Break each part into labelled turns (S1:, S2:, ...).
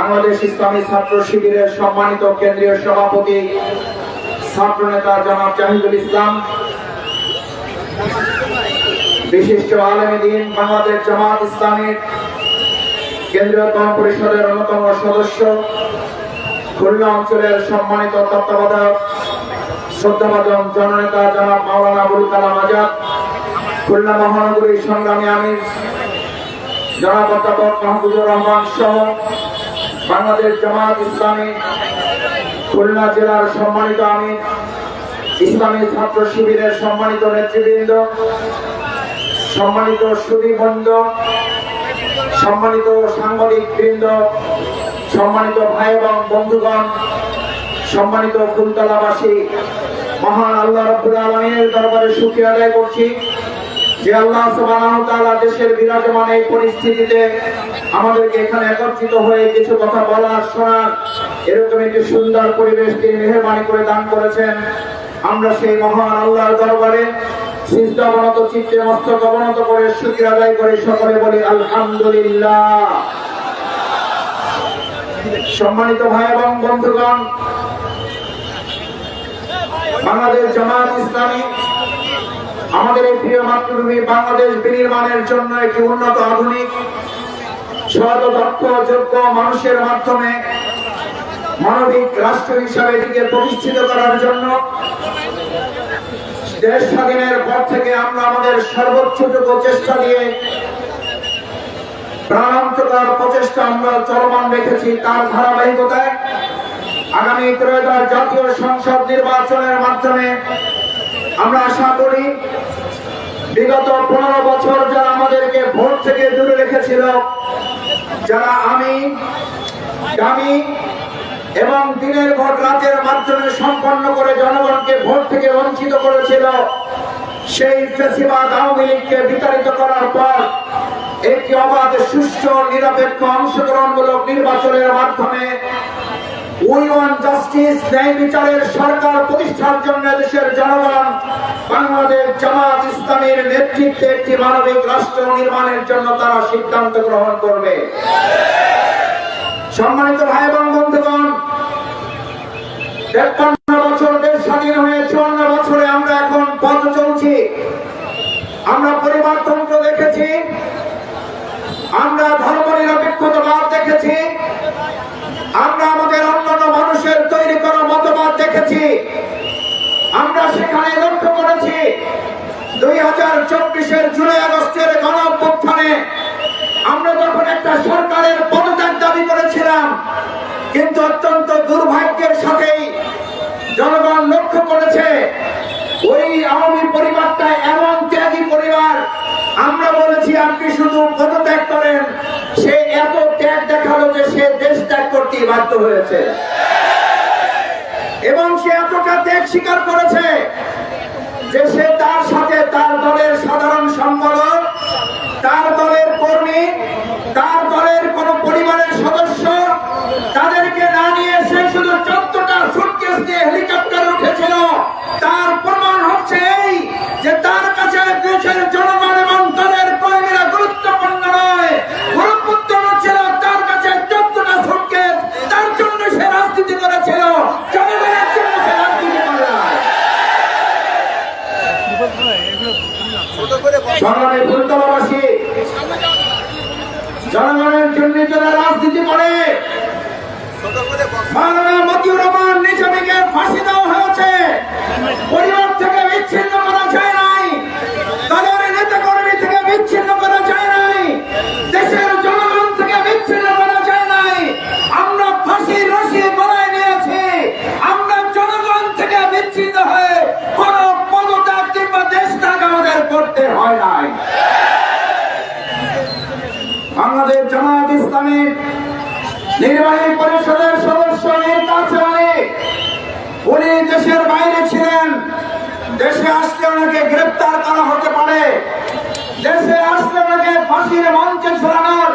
S1: বাংলাদেশ ইসলামী ছাত্র শিবিরের সম্মানিত কেন্দ্রীয় সভাপতি ছাত্র নেতা জনাব জাহিদুল ইসলাম, বিশিষ্ট আলেম দ্বীন বাংলাদেশ জামাত ইসলামীর কেন্দ্রীয় কর্ম পরিষদের অন্যতম সদস্য, খুলনা অঞ্চলের সম্মানিত তত্ত্বাবধায়ক শ্রদ্ধাভাজন জননেতা জনাব মাওলানা আবুল কালাম আজাদ, খুলনা মহানগরীর সংগ্রামী আমির জনাব অধ্যাপক মাহবুবুর রহমান সহ বাংলাদেশ জামাত ইসলামী খুলনা জেলার সম্মানিত আমির, ইসলামী ছাত্র শিবিরের সম্মানিত নেতৃবৃন্দ, সম্মানিত সুধীবৃন্দ, সম্মানিত সাংবাদিক বৃন্দ, সম্মানিত ভাই এবং বন্ধুগণ, সম্মানিত ফুলতলাবাসী, মহান আল্লাহ রাব্বুল আলামিনের দরবারে শুকরিয়া আদায় করছি যে আল্লাহ সুবহানাহু ওয়া তাআলা দেশের বিরাজমান এই পরিস্থিতিতে আমাদেরকে এখানে একত্রিত হয়ে কিছু কথা বলার, শোনার এরকম একটি সুন্দর পরিবেশ তিনি মেহেরবানি করে দান করেছেন। আমরা সেই মহান আল্লাহর দরবারে সিজদাবনত চিত্তে মস্তক অবনত করে শুকরিয়া আদায় করে সকলে বলি আলহামদুলিল্লাহ। সম্মানিত ভাই এবং বন্ধুগণ, বাংলাদেশ জামাত ইসলামী আমাদের এই প্রিয় মাতৃভূমি বাংলাদেশ বিনির্মাণের জন্য একটি উন্নত, আধুনিক, সৎ, দক্ষ, যোগ্য মানুষের মাধ্যমে মানবিক রাষ্ট্র হিসাবে এটিকে প্রতিষ্ঠিত করার জন্য দেশ স্বাধীনের পর থেকে আমরা আমাদের সর্বোচ্চটুকু চেষ্টা দিয়ে প্রাণান্তকর প্রচেষ্টা আমরা চলমান রেখেছি। তার ধারাবাহিকতায় আগামী ত্রয়োদশ জাতীয় সংসদ নির্বাচনের মাধ্যমে আমরা আশা করি বিগত 15 বছর যারা আমাদেরকে ভোট থেকে দূরে রেখেছিল, যারা আমি এবং দিনের ভোট রাতের মাধ্যমে সম্পন্ন করে জনগণকে ভোট থেকে বঞ্চিত করেছিল, সেই ফ্যাসিবাদ আওয়ামী লীগকে বিতাড়িত করার পর একটি অবাধ, সুষ্ঠু, নিরপেক্ষ, অংশগ্রহণমূলক নির্বাচনের মাধ্যমে উই ওয়ান্ট জাস্টিস, ন্যায় বিচারের সরকার প্রতিষ্ঠার জন্য দেশের জনগণ বাংলাদেশ জামাত ইসলামীর নেতৃত্বে একটি মানবিক রাষ্ট্র নির্মাণের জন্য তারা সিদ্ধান্ত গ্রহণ করবে। সম্মানিত ভাই এবং বন্ধুগণ, 53 বছর দেশ স্বাধীন হয়ে 54 বছরে আমরা এখন পথ চলছি। আমরা পরিবারতন্ত্র দেখেছি, আমরা ধর্মনিরপেক্ষতাবাদ দেখেছি, আমরা আমাদের অন্যান্য মানুষের তৈরি করা মতবাদ দেখেছি। আমরা সেখানে লক্ষ্য করেছি 2024-এর জুলাই আগস্টের গণঅভ্যুত্থানে আমরা যখন একটা সরকারের পদত্যাগ দাবি করেছিলাম, কিন্তু অত্যন্ত দুর্ভাগ্যের সাথেই জনগণ লক্ষ্য করেছে ওই আওয়ামী পরিবারটা এমন ত্যাগী পরিবার। আমরা বলেছি আপনি শুধু পদত্যাগ করেন, সে এত ত্যাগ দেখালো যে সে দেশ ত্যাগ করতে বাধ্য হয়েছে এবং সে এতটা ত্যাগ স্বীকার করেছে যে সে তার সাথে তার দলের সাধারণ সম্পাদক, তার দলের কর্মী, তার দলের কোন পরিবারের সদস্য, তাদেরকে না নিয়ে সে শুধু 14টা সুটকেস নিয়ে হেলিকপ্টারে উঠেছিল। তার প্রমাণ হচ্ছে এই যে তার কাছে দেশের জনগণ এবং দলের কর্মীরা গুরুত্বপূর্ণ নয়, গুরুত্বপূর্ণ ছিল তার কাছে 14টা সুটকেস। তার জন্য সে রাজনীতি করেছিল, জনগণের জন্য সে রাজনীতি করে না। সংগ্রামী ফুলতলাবাসী, জনগণের জন্য যারা রাজনীতি করে, মাওলানা মতিউর রহমান নিজামীকে ফাঁসি দেওয়া হয়েছে, পরিবার থেকে বিচ্ছিন্ন করা যায় নাই, দলের নেতা কর্মী থেকে বিচ্ছিন্ন করা যায় নাই, দেশের জনগণ থেকে বিচ্ছিন্ন করা যায় নাই। আমরা ফাঁসির রশি গলায় নিয়েছি। আমরা জনগণ থেকে বিচ্ছিন্ন হয়ে কোন পদত্যাগ কিংবা দেশ ত্যাগ আমাদের করতে হয় নাই। বাংলাদেশ জামাত ইসলামীর নির্বাহী পরিষদের সদস্য উনি দেশের বাইরে ছিলেন। দেশে আসলে ওনাকে গ্রেপ্তার করা হতে পারে, দেশে আসলে ওনাকে ফাঁসির মঞ্চে ঝোলানোর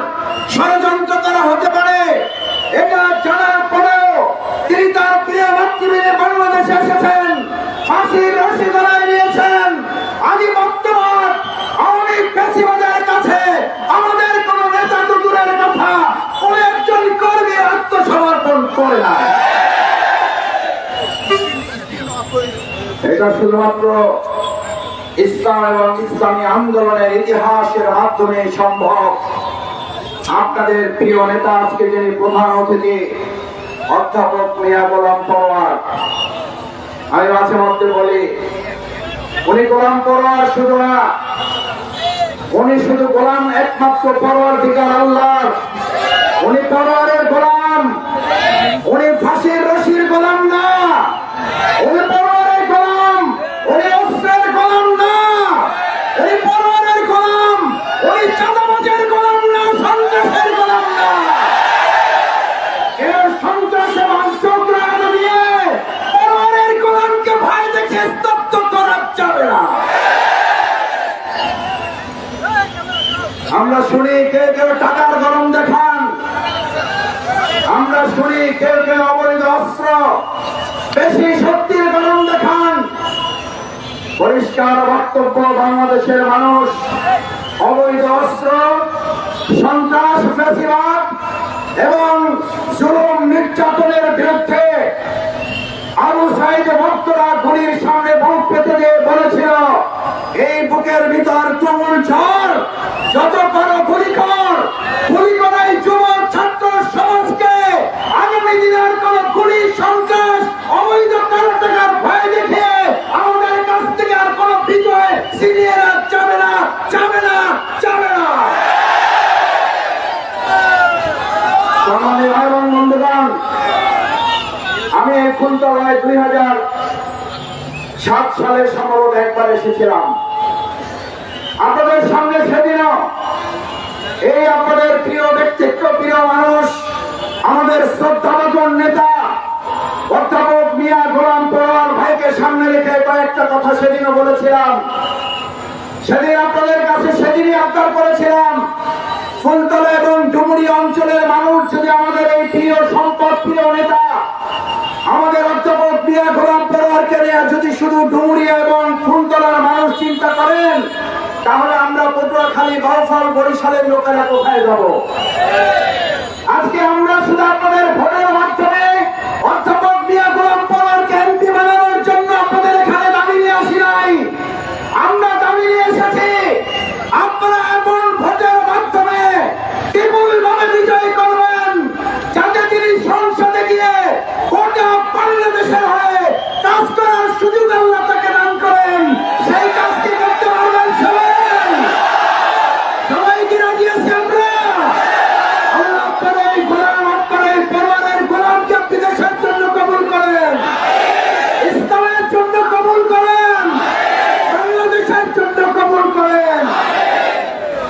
S1: ষড়যন্ত্র করা হতে পারে। এটা জানার পরেও তিনি তার প্রিয় মাতৃভূমি বাংলাদেশে এসেছেন, ফাঁসির রশি গলায় নিয়েছেন। আজই বর্তমান আওয়ামী ফ্যাসিবাদের কাছে আমাদের কোন নেতা তো দূরের কথা, কোন একজন কর্মী করে না। এটা শুধুমাত্র ইসলাম এবং ইসলামী আন্দোলনের ইতিহাসের মাধ্যমে সম্ভব। আপনাদের প্রিয় নেতা আজকে যিনি প্রধান অতিথি অধ্যাপক মিয়া গোলাম পরোয়ার, আমি মাঝে মধ্যে বলি উনি গোলাম পরোয়ার শুধু না, উনি শুধু গোলাম একমাত্র পরওয়ারদিগার আল্লাহর। উনি পরোয়ারের গোলাম, উনি ফাঁসির রশির গোলাম না, উনি পরোয়ারের গোলাম, উনি অস্ত্রের গোলাম না, উনি পরোয়ারের গোলাম, উনি চাঁদাবাজের গোলাম না, সন্ত্রাসের গোলাম না। এর সন্ত্রাস এবং চক্রান্ত দিয়ে পরোয়ারের গোলামকে ভয় দেখে স্তব্ধ করা যাবে না। আমরা শুনি কেউ কেউ টাকার গরম দেখান, আমরা শুনি কেউ কেউ অবৈধ অস্ত্র বেশি শক্তির গরম দেখান। পরিষ্কার বক্তব্য, বাংলাদেশের মানুষ অবৈধ অস্ত্র, সন্ত্রাস, ফ্যাসিবাদ এবং জুলুম নির্যাতনের বিরুদ্ধে আবু সাইদ ভক্তরা গুলির সামনে বুক পেতে দিয়ে বলেছিল, এই বুকের ভিতর তুমুল ঝড়, যত বড় গুলি কর, গুলি করাই যুব ছাত্র সমাজকে আগামী দিনের কোন গুলি, সন্ত্রাস, অবৈধ কারাগার ভয় দেখে আমাদের কাছ থেকে আর কোন বিজয় ছিনিয়ে যাবে না, যাবে না, যাবে না। সম্মানিত ভাই এবং বন্ধুগণ, আমি এই ফুলতলায় 2007 সালে সম্ভবত একবার এসেছিলাম আপনাদের সামনে। সেদিনও এই আপনাদের প্রিয় ব্যক্তিত্ব, প্রিয় মানুষ, আমাদের শ্রদ্ধাভাজন নেতা অধ্যাপক মিয়া গোলাম পরোয়ার ভাইকে সামনে রেখে কয়েকটা কথা সেদিনও বলেছিলাম। সেদিন আপনাদের কাছে সেদিনই আবদার করেছিলাম, ফুলতলা এবং ডুমুরি অঞ্চলের মানুষ যদি আমাদের এই প্রিয় সম্পদ, প্রিয় নেতা আমাদের অধ্যাপক মিয়া গোলাম পরোয়ারকে নিয়ে যদি শুধু ডুমুরি এবং ফুলতলার মানুষ চিন্তা করেন, তাহলে আমরা পটুয়াখালী, বাউফল, বরিশালের লোকেরা কোথায় যাব? আজকে আমরা শুধু আপনাদের ভোটের মাধ্যমে অধ্যাপক মিয়া গোলাম পরোয়ারকে এমপি বানানোর জন্য আপনাদের এখানে দাবি নিয়ে আসি নাই। আমরা দাবি নিয়ে এসেছি আপনারা এমন ভোটের মাধ্যমে বিপুলভাবে বিজয়ী করবেন, যাতে তিনি সংসদে গিয়ে গোটা বাংলাদেশের হয়ে কাজ করার সুযোগ আল্লাহ তাকে দান করেন। সেই কাজটি করতে পারবেন সবাই? সবাই কি রাজি আছি আমরা? আল্লাহ আপনার এই গোলাম, আপনার এই পরিবারের গোলামকে আপনি দেশের জন্য কবুল করেন, ইসলামের জন্য কবুল করেন, বাংলাদেশের জন্য কবুল করেন।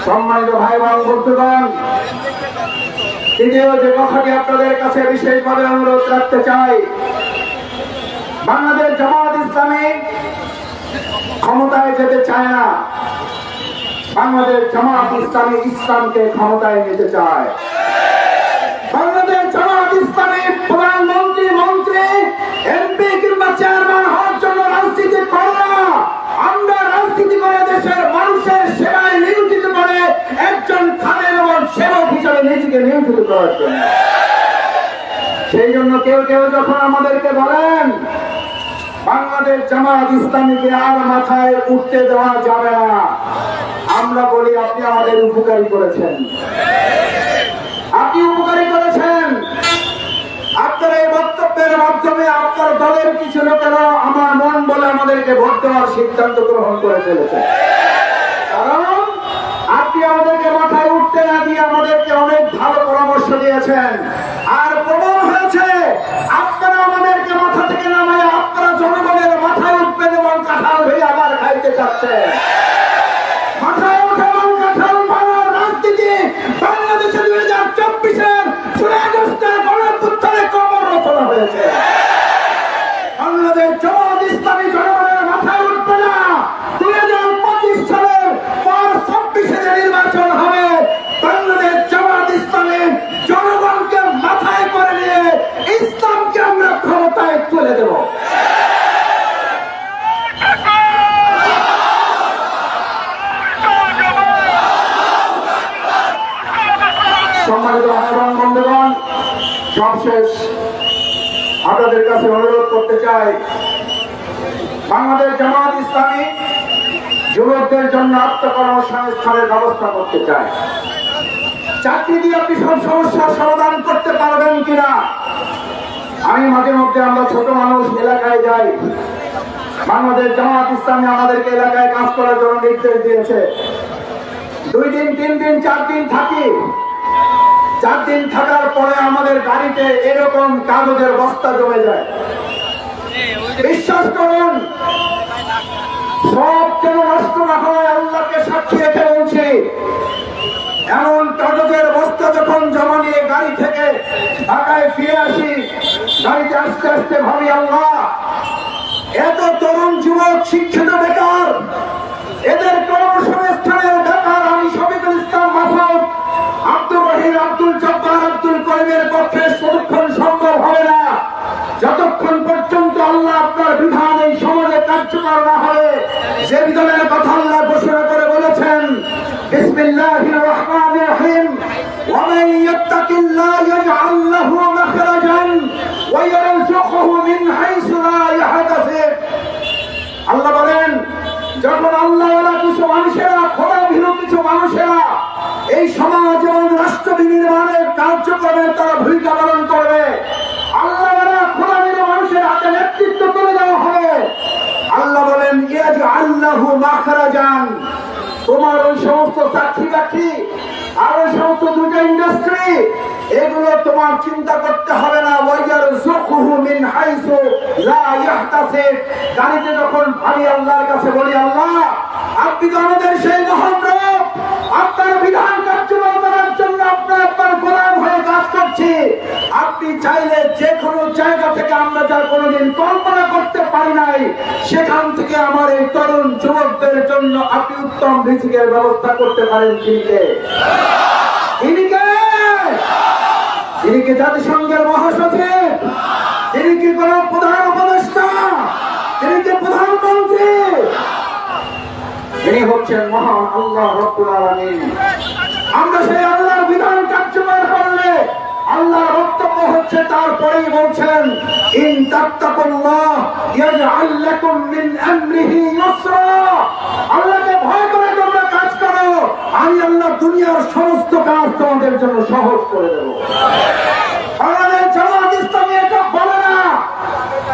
S1: সম্মানিত ভাই বোন বন্ধুগণ, তৃতীয় যে কথাটি আপনাদের কাছে বিশেষভাবে অনুরোধ রাখতে চাই, বাংলাদেশ জামাত ইসলামী ক্ষমতায় যেতে চায় না, বাংলাদেশ জামাত ইসলামী ইসলামকে ক্ষমতায় নিতে চায়। বাংলাদেশ জামাত ইসলামী প্রধানমন্ত্রী, মন্ত্রী, এমপি কিংবা চেয়ারম্যান হওয়ার জন্য রাজনীতি করে না। আমরা রাজনীতি করে দেশের মানুষের সেবায় নিয়োজিত করে একজন খাদেম এবং সেবক হিসাবে নিজেকে নিয়োজিত করার জন্য। সেই জন্য কেউ কেউ যখন আমাদেরকে বলেন বাংলাদেশ জামাত ইসলামীকে আর মাথায় উঠতে দেওয়া যাবে না, আমরা বলি আপনি আমাদের উপকারী করেছেন, আপনি উপকারী করেছেন। আপনার এই বক্তব্যের মাধ্যমে আপনার দলের কিছু লোকেরা আমার মন বলে আমাদেরকে ভোট দেওয়ার সিদ্ধান্ত গ্রহণ করে ফেলেছে। কারণ আপনি আমাদেরকে মাথায় উঠতে না দিয়ে আমাদেরকে অনেক ভালো পরামর্শ দিয়েছেন। আর প্রমাণ হয়েছে আপনারা আমাদেরকে মাথা থেকে নামায় আপনারা জনগণের মাথায় উঠবেন এবং কাঁঠাল হয়ে আবার খাইতে চাচ্ছেন। মাথায় উঠে এবং কাঁঠাল পাওয়ার রাজনীতি বাংলাদেশে 2024-এর 16 আগস্টের গণঅভ্যুত্থানে কবররচনা হয়েছে। বাংলাদেশ জামাত ইসলামী জনগণের মাথায় উঠবে না। 2025 সালের পর 26-এ যে নির্বাচন হবে, বাংলাদেশ জামাত ইসলামী জনগণকে মাথায় করে নিয়ে ইসলামকে আমরা ক্ষমতায় তুলে দেব। সম্মানিত ভাই এবং বন্ধুগণ, সবশেষ আপনাদের কাছে অনুরোধ করতে চাই, বাংলাদেশ জামাত ইসলামী যুবকদের জন্য আত্মকর্মসংস্থানের ব্যবস্থা করতে চায়। চাকরি দিয়ে আপনি সব সমস্যার সমাধান করতে পারবেন কিনা? আমি মাঝে মধ্যে, আমরা ছোট মানুষ, এলাকায় যাই। বাংলাদেশ জামাত ইসলামী আমাদেরকে এলাকায় কাজ করার জন্য নির্দেশ দিয়েছে। 2 দিন 3 দিন 4 দিন থাকি। 4 দিন থাকার পরে আমাদের গাড়িতে এরকম কাগজের বস্তা জমে যায়। বিশ্বাস করুন, সব যেন নষ্ট না হয়, আল্লাহকে সাক্ষী রেখে বলছি। এমন কাগজের বস্তা যখন জমা নিয়ে গাড়ি থেকে ঢাকায় ফিরে আসি, গাড়িতে আস্তে আস্তে ভাবি, আল্লাহ, এত তরুণ যুবক শিক্ষিত বেকার, এদের কর্মসংস্থানের ব্যাপার আমি শফিকুল ইসলাম মাসুদ, আব্দুল রহিম, আব্দুল জব্বার, আব্দুল করিমের পক্ষে ততক্ষণ সম্ভব হবে না যতক্ষণ পর্যন্ত আল্লাহ আপনার বিধান এই সমাজে কার্যকর না হবে। যে বিধানের কথা আল্লাহ ঘোষণা করে বলেছেন, বিসমিল্লাহির রহমানির রহিম, ওয়া মান ইয়াত্তাকিল্লাহ ইয়াজআল লাহু মাখরাজান ওয়া ইয়ারযুকুহু মিন হাইসু লা ইয়াহতাসিব। আল্লাহ বলেন, যখন আল্লাহওয়ালা কিছু মানুষেরা, খোদাভীরু কিছু মানুষেরা এই সমাজ এবং রাষ্ট্র বিনির্মাণের কার্যক্রমে তারা ভূমিকা পালন করবে, আল্লাহওয়ালা খোদাভীরু মানুষের হাতে নেতৃত্ব তুলে দেওয়া হবে। আল্লাহ বলেন, ইয়াজআল লাহু মাখরাজান, তোমার ওই সমস্ত চাকরি বাকরি আর ওই সমস্ত দুটো ইন্ডাস্ট্রি, এগুলো তোমার চিন্তা করতে হবে না। ওয়ায়ারযুকুহু মিন হাইসু লা ইয়াহতাসিব। গাড়িতে যখন ভাবি, আল্লাহর কাছে বলি, আল্লাহ, আপনি তো আমাদের সেই মহান রব, আপনার বিধান কার্যকর করার জন্য আপনার গোলাম হয়ে কাজ করছি। আপনি চাইলে যে কোনো জায়গা থেকে, আমরা যা কোনোদিন কল্পনা করতে পারি নাই, সেখান থেকে আমার এই তরুণ যুবকদের জন্য আপনি উত্তম রিজিকের ব্যবস্থা করতে পারেন। তিনি কি জাতিসংঘের মহাসচিব? তিনি কি কোন প্রধান উপদেষ্টা? তিনি কি প্রধানমন্ত্রী? তিনি হচ্ছেন মহান আল্লাহ রাব্বুল আলামিন। আমরা সেই আল্লাহর বিধান কার্যকর করলে, আল্লাহর বক্তব্য হচ্ছে, তারপরেই বলছেন, ইন তাত্তাকুল্লাহ ইয়াজআল লাকুম মিন আমরিহি ইউসরা। আল্লাহকে ভয় করে তোমরা কাজ করো, আমি আল্লাহ দুনিয়ার সমস্ত কাজ তোমাদের জন্য সহজ করে দেব। আমাদের জামাত ইসলামী এটা বলে না,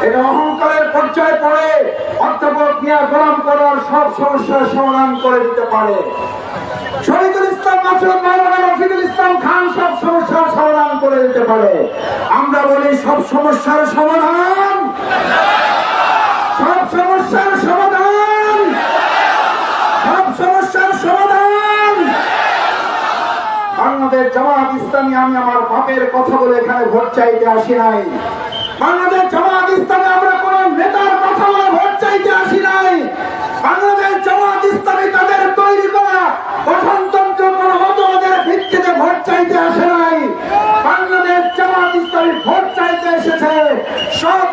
S1: এটা অহংকারের পর্যায়ে পড়ে। অধ্যাপক মিয়া গোলাম করার সব সমস্যার সমাধান করে দিতে পারে। শফিকুল ইসলাম মাসুদ, মাওলানা রফিকুল ইসলাম খান সব সমস্যার সমাধান করে দিতে পারে। আমরা বলি, সব সমস্যার সমাধান, সব সমস্যার সমাধান, সব সমস্যার সমাধান। বাংলাদেশ জামাত ইসলামী, আমি আমার বাপের কথা বলে এখানে ভোট চাইতে আসি নাই। বাংলাদেশ জামাত ইসলামী আমরা কোন নেতার কথা বলে ভোট চাইতে আসি নাই। বাংলাদেশ জামাত ইসলামী তাদের তৈরি করা গঠনতন্ত্র কোন মতবাদের ভিত্তিতে ভোট চাইতে আসে নাই। বাংলাদেশ জামাত ইসলামী ভোট চাইতে এসেছে সব